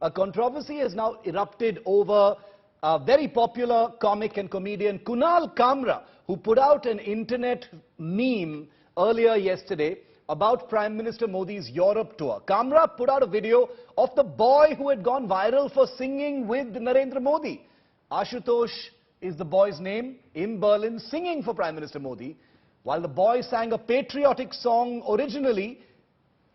a controversy has now erupted over a very popular comic and comedian Kunal Kamra, who put out an internet meme earlier yesterday about Prime Minister Modi's Europe tour. Kamra put out a video of the boy who had gone viral for singing with Narendra Modi. Ashutosh is the boy's name, in Berlin, singing for Prime Minister Modi. While the boy sang a patriotic song originally,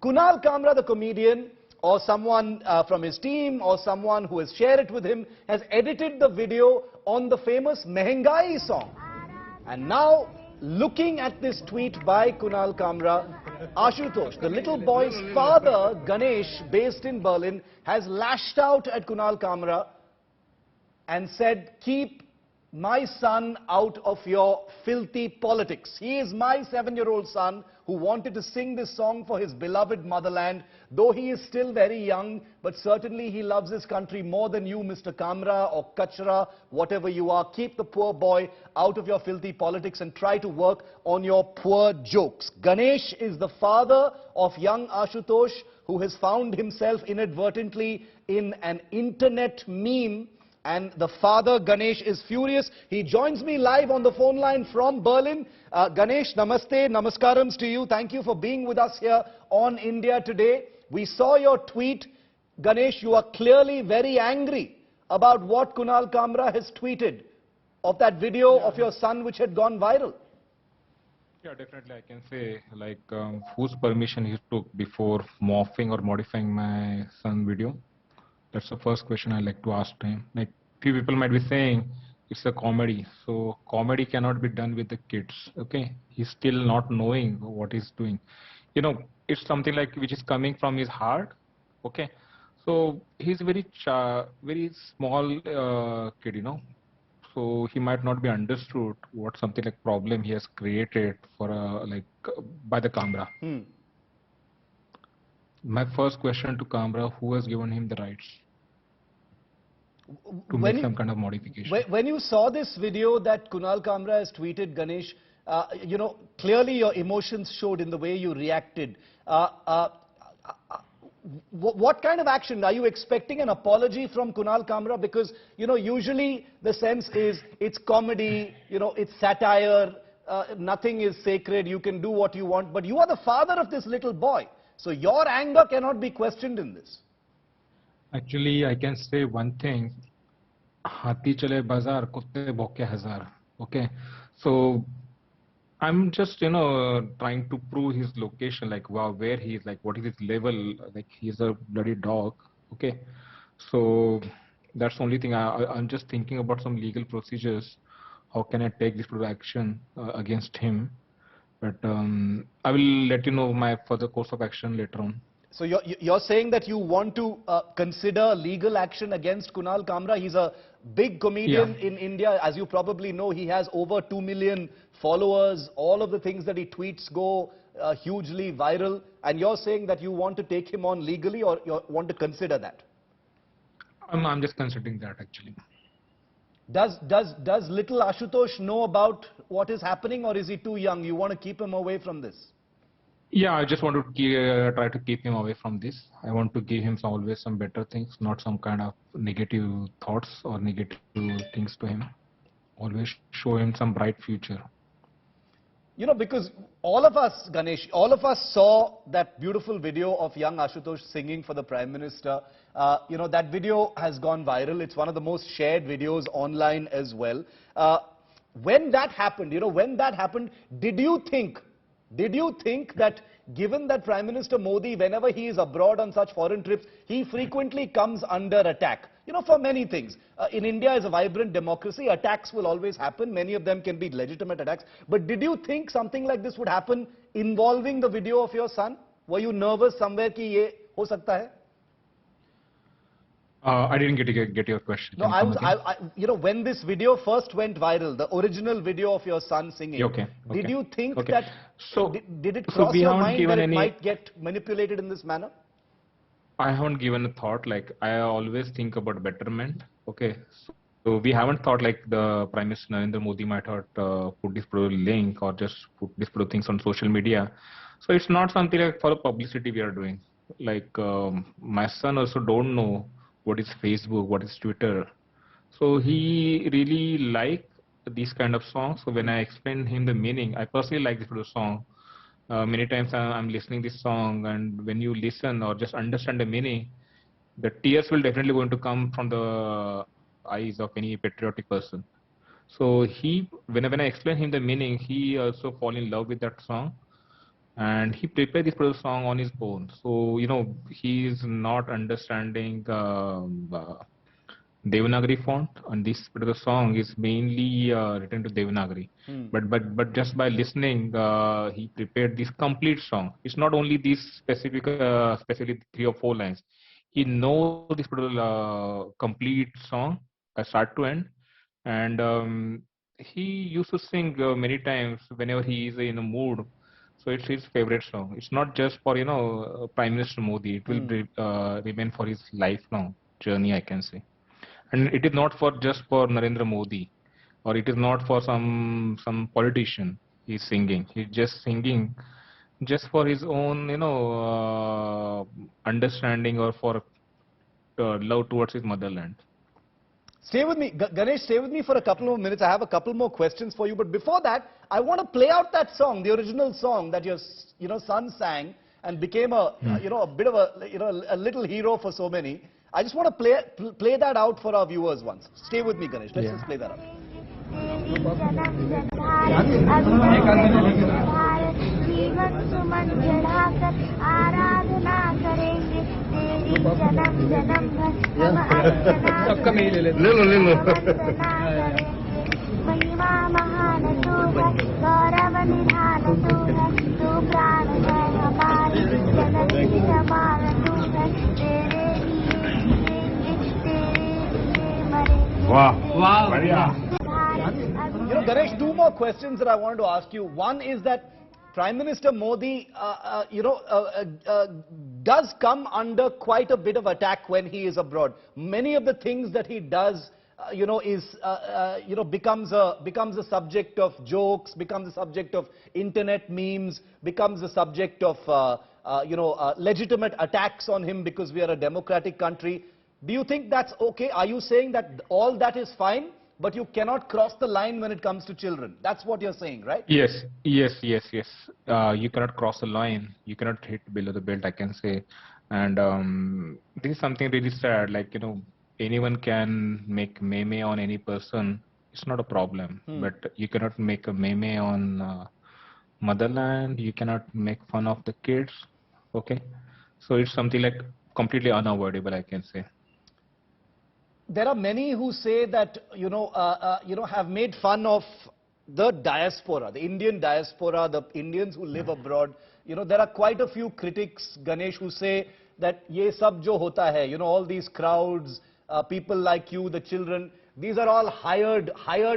Kunal Kamra, the comedian, or someone from his team, or someone who has shared it with him, has edited the video on the famous Mehengai song. And now, looking at this tweet by Kunal Kamra, Ashutosh, the little boy's father, Ganesh, based in Berlin, has lashed out at Kunal Kamra and said, "Keep my son out of your filthy politics." He is my 7-year-old son who wanted to sing this song for his beloved motherland. Though he is still very young, but certainly he loves his country more than you, Mr. Kamra or Kachra, whatever you are. Keep the poor boy out of your filthy politics and try to work on your poor jokes. Ganesh is the father of young Ashutosh, who has found himself inadvertently in an internet meme. And the father, Ganesh, is furious. He joins me live on the phone line from Berlin. Ganesh, namaste, namaskarams to you. Thank you for being with us here on India Today. We saw your tweet. Ganesh, you are clearly very angry about what Kunal Kamra has tweeted of that video of your son which had gone viral. Yeah, definitely I can say, like, whose permission he took before morphing or modifying my son video. That's the first question I like to ask him. Like, few people might be saying it's a comedy, so comedy cannot be done with the kids. Okay, he's still not knowing what he's doing. You know, it's something like which is coming from his heart. Okay, so he's very small kid, you know. So he might not be understood what something like problem he has created for by the Kamra. My first question to Kamra: who has given him the rights to make some kind of modification? When you saw this video that Kunal Kamra has tweeted, Ganesh, you know, clearly your emotions showed in the way you reacted. What kind of action? Are you expecting an apology from Kunal Kamra? Because, you know, usually the sense is it's comedy, you know, it's satire, nothing is sacred, you can do what you want. But you are the father of this little boy. So your anger cannot be questioned in this. Actually, I can say one thing. Hati chale bazar, kutte bhauke hazar. Okay, so I'm just, you know, trying to prove his location, like, wow, where he is, like, what is his level, like, he's a bloody dog. Okay, so that's the only thing. I'm just thinking about some legal procedures. How can I take this action against him? But I will let you know my further course of action later on. So you're saying that you want to consider legal action against Kunal Kamra? He's a big comedian in India. As you probably know, he has over 2 million followers. All of the things that he tweets go hugely viral. And you're saying that you want to take him on legally, or you want to consider that? I'm just considering that, actually. Does little Ashutosh know about what is happening, or is he too young? You want to keep him away from this? Yeah, I just want to try to keep him away from this. I want to give him always some better things, not some kind of negative thoughts or negative things to him. Always show him some bright future. You know, because all of us, Ganesh, all of us saw that beautiful video of young Ashutosh singing for the Prime Minister. You know, that video has gone viral. It's one of the most shared videos online as well. When that happened, you know, did you think that given that Prime Minister Modi, whenever he is abroad on such foreign trips, he frequently comes under attack, you know, for many things. In India is a vibrant democracy, attacks will always happen, many of them can be legitimate attacks. But did you think something like this would happen involving the video of your son? Were you nervous somewhere ki ye ho sakta hai? I didn't get your question. No, you know, when this video first went viral, the original video of your son singing, did you think that, did it cross your mind that it might get manipulated in this manner? I haven't given a thought. Like, I always think about betterment. Okay, so we haven't thought like the Prime Minister Narendra Modi might have put this link or just put this things on social media. So it's not something like for publicity we are doing. Like, my son also don't know what is Facebook, what is Twitter. So he really like these kind of songs. So when I explained him the meaning, I personally like this particular song. Many times I'm listening this song, and when you listen or just understand the meaning, the tears will definitely going to come from the eyes of any patriotic person. So whenever I explain him the meaning, he also fall in love with that song, and he prepared this particular song on his own. So he is not understanding Devanagari font, and this particular song is mainly written to Devanagari. But just by listening, he prepared this complete song. It's not only these specifically 3 or 4 lines. He knows this particular complete song, start to end, and he used to sing many times whenever he is in a mood. So it's his favorite song. It's not just for Prime Minister Modi. It will remain for his lifelong journey, I can say. And it is not for just for Narendra Modi, or it is not for some politician. He's singing. He's just singing just for his own understanding, or for love towards his motherland. Stay with me, Ganesh, stay with me for a couple more minutes. I have a couple more questions for you. But before that, I want to play out that song, the original song that your son sang and became a bit of a little hero for so many. I just want to play that out for our viewers once. Stay with me, Ganesh. Let's just play that out. महिमा महान तू है, गौरव निधान तू है, तू प्राण है हमारी, जननी समान तू है, तेरे लिए जिएंगे, तेरे लिए मरेंगे। वाह, बढ़िया। Ganesh, 2 more questions that I wanted to ask you. One is that Prime Minister Modi, does come under quite a bit of attack when he is abroad. Many of the things that he does, becomes a subject of jokes, becomes a subject of internet memes, becomes a subject of, legitimate attacks on him because we are a democratic country. Do you think that's okay? Are you saying that all that is fine, but you cannot cross the line when it comes to children? That's what you're saying, right? Yes. You cannot cross the line. You cannot hit below the belt, I can say. And this is something really sad. Like, anyone can make meme on any person. It's not a problem. But you cannot make a meme on motherland. You cannot make fun of the kids. Okay. So it's something like completely unavoidable, I can say. There are many who say that, have made fun of the diaspora, the Indian diaspora, the Indians who live abroad. There are quite a few critics, Ganesh, who say that ye sab jo hota hai, all these crowds, people like you, the children, these are all hired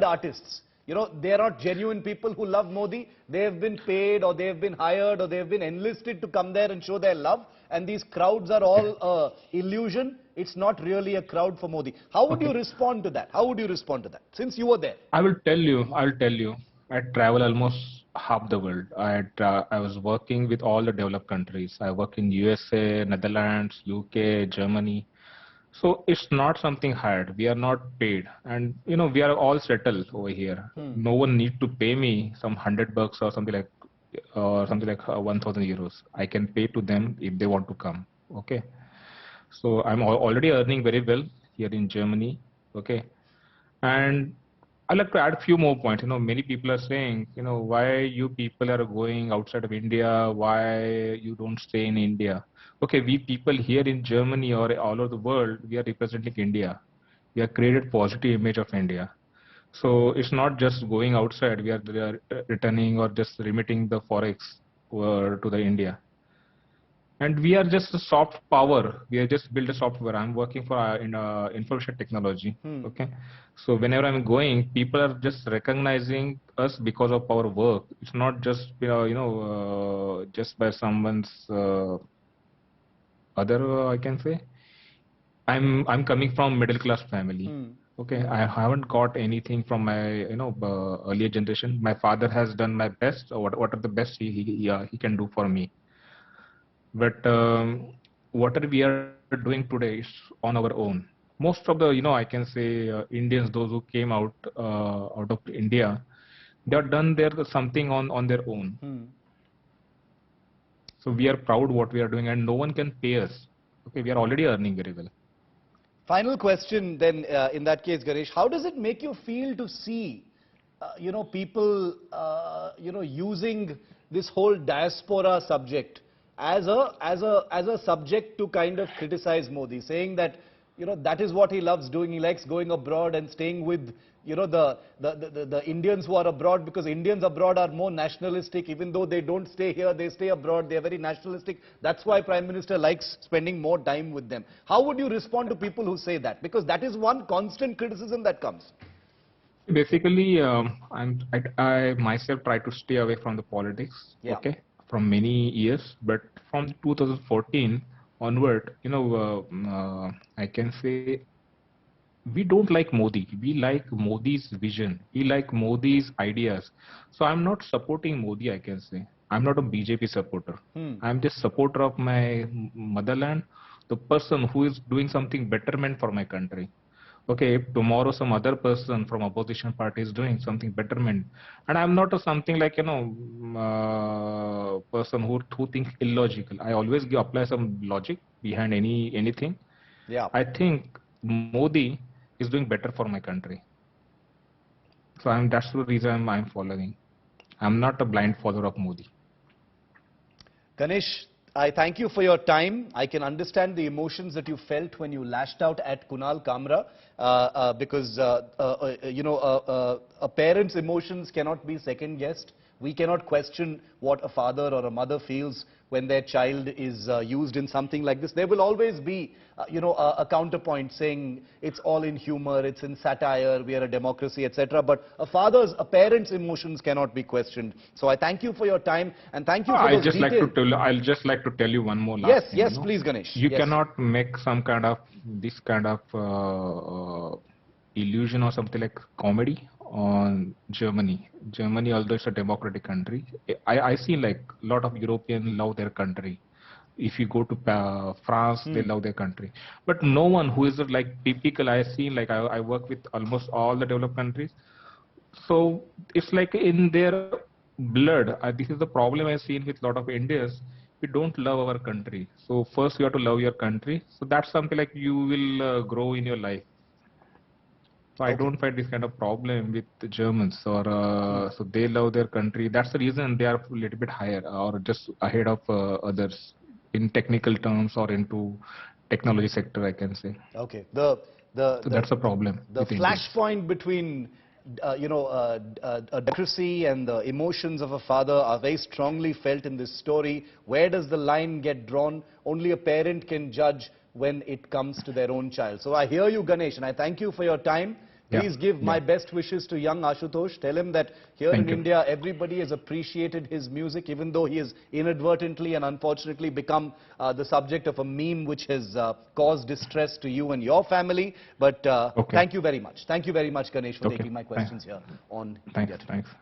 artists. They are not genuine people who love Modi. They have been paid, or they have been hired, or they have been enlisted to come there and show their love. And these crowds are all illusion. It's not really a crowd for Modi. How would you respond to that? How would you respond to that, since you were there? I'll tell you. I travel almost half the world. I was working with all the developed countries. I work in USA, Netherlands, UK, Germany. So it's not something hard. We are not paid, and we are all settled over here. No one need to pay me some $100 or something like 1,000 euros. I can pay to them if they want to come. Okay. So I'm already earning very well here in Germany. Okay. And I'd like to add a few more points. Many people are saying, why you people are going outside of India? Why you don't stay in India? Okay, we people here in Germany or all over the world, we are representing India. We have created positive image of India. So it's not just going outside. We are returning or just remitting the forex to the India. And we are just a soft power. We are just built a software. I'm working for information technology. Okay. So whenever I'm going, people are just recognizing us because of our work. It's not just just by someone's other. I can say, I'm coming from middle class family. Okay, I haven't got anything from my earlier generation. My father has done my best. Or what are the best he can do for me. But whatever we are doing today is on our own. Most of the, I can say Indians, those who came out of India, they have done their something on their own. So we are proud what we are doing, and no one can pay us. Okay, we are already earning very well. Final question then, in that case, Ganesh, how does it make you feel to see, people, using this whole diaspora subject as a subject to kind of criticize Modi, saying that, that is what he loves doing. He likes going abroad and staying with, the Indians who are abroad, because Indians abroad are more nationalistic. Even though they don't stay here, they stay abroad. They are very nationalistic. That's why Prime Minister likes spending more time with them. How would you respond to people who say that? Because that is one constant criticism that comes. Basically, I myself try to stay away from the politics. Yeah. Okay, from many years, but from 2014 onward, I can say we don't like Modi. We like Modi's vision. We like Modi's ideas. So I'm not supporting Modi, I can say. I'm not a BJP supporter. I'm just supporter of my motherland, the person who is doing something betterment for my country. Okay, if tomorrow some other person from opposition party is doing something betterment, and I'm not a something like, person who thinks illogical. I always apply some logic behind anything. Yeah. I think Modi is doing better for my country. So that's the reason I'm following. I'm not a blind follower of Modi. Ganesh, I thank you for your time. I can understand the emotions that you felt when you lashed out at Kunal Kamra, because, a parent's emotions cannot be second-guessed. We cannot question what a father or a mother feels when their child is used in something like this. There will always be, a counterpoint saying it's all in humor, it's in satire, we are a democracy, etc. But a parent's emotions cannot be questioned. So I thank you for your time, and thank you for those details. I'll just like to tell you one more last thing. Yes, please, Ganesh. You Yes. cannot make this kind of illusion or something like comedy on Germany. Germany, although it's a democratic country, I see like a lot of Europeans love their country. If you go to France, they love their country. But no one who is like typical, I see like I work with almost all the developed countries. So it's like in their blood. This is the problem I've seen with a lot of Indians. We don't love our country. So first you have to love your country. So that's something like you will grow in your life. So I don't find this kind of problem with the Germans, or so they love their country. That's the reason they are a little bit higher or just ahead of others in technical terms or into technology sector, I can say. Okay. So that's a problem. The flashpoint between, democracy and the emotions of a father are very strongly felt in this story. Where does the line get drawn? Only a parent can judge when it comes to their own child. So I hear you, Ganesh, and I thank you for your time. Please give my best wishes to young Ashutosh. Tell him that here in India, everybody has appreciated his music, even though he has inadvertently and unfortunately become the subject of a meme which has caused distress to you and your family. But thank you very much. Thank you very much, Ganesh, for taking my questions here on India Today. Thanks.